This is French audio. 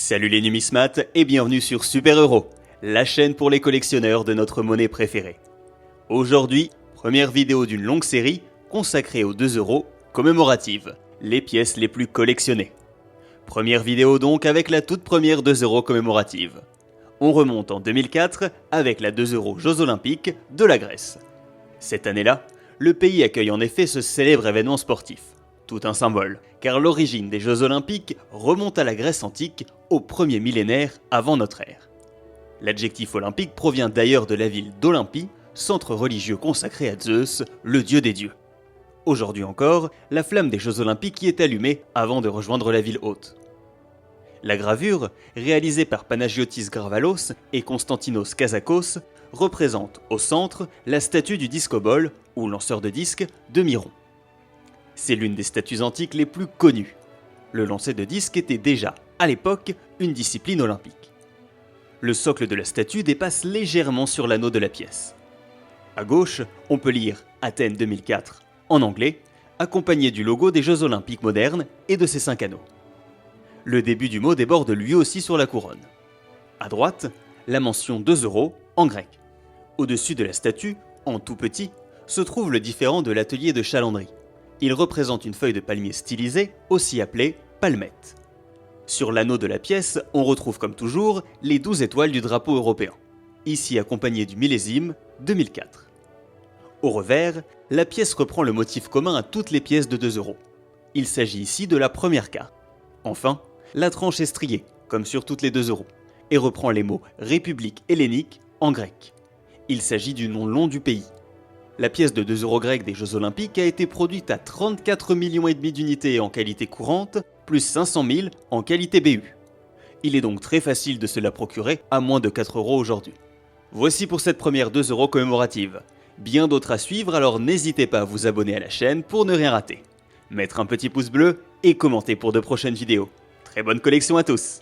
Salut les numismates et bienvenue sur Super Euro, la chaîne pour les collectionneurs de notre monnaie préférée. Aujourd'hui, première vidéo d'une longue série consacrée aux 2 euros commémoratives, les pièces les plus collectionnées. Première vidéo donc avec la toute première 2 euros commémorative. On remonte en 2004 avec la 2 euros Jeux Olympiques de la Grèce. Cette année-là, le pays accueille en effet ce célèbre événement sportif. Tout un symbole, car l'origine des Jeux Olympiques remonte à la Grèce antique au 1er millénaire avant notre ère. L'adjectif olympique provient d'ailleurs de la ville d'Olympie, centre religieux consacré à Zeus, le dieu des dieux. Aujourd'hui encore, la flamme des Jeux Olympiques y est allumée avant de rejoindre la ville haute. La gravure, réalisée par Panagiotis Gravalos et Konstantinos Kazakos, représente au centre la statue du discobole, ou lanceur de disques, de Miron. C'est l'une des statues antiques les plus connues. Le lancer de disque était déjà, à l'époque, une discipline olympique. Le socle de la statue dépasse légèrement sur l'anneau de la pièce. À gauche, on peut lire Athènes 2004 en anglais, accompagné du logo des Jeux Olympiques modernes et de ses 5 anneaux. Le début du mot déborde lui aussi sur la couronne. À droite, la mention 2 euros en grec. Au-dessus de la statue, en tout petit, se trouve le différent de l'atelier de chalandrie. Il représente une feuille de palmier stylisée, aussi appelée palmette. Sur l'anneau de la pièce, on retrouve comme toujours les 12 étoiles du drapeau européen, ici accompagnées du millésime 2004. Au revers, la pièce reprend le motif commun à toutes les pièces de 2 euros. Il s'agit ici de la première carte. Enfin, la tranche est striée, comme sur toutes les 2 euros, et reprend les mots République hellénique en grec. Il s'agit du nom long du pays. La pièce de 2 euros grecque des Jeux Olympiques a été produite à 34,5 millions d'unités en qualité courante, plus 500 000 en qualité BU. Il est donc très facile de se la procurer à moins de 4 euros aujourd'hui. Voici pour cette première 2 euros commémorative. Bien d'autres à suivre, alors n'hésitez pas à vous abonner à la chaîne pour ne rien rater. Mettre un petit pouce bleu et commenter pour de prochaines vidéos. Très bonne collection à tous!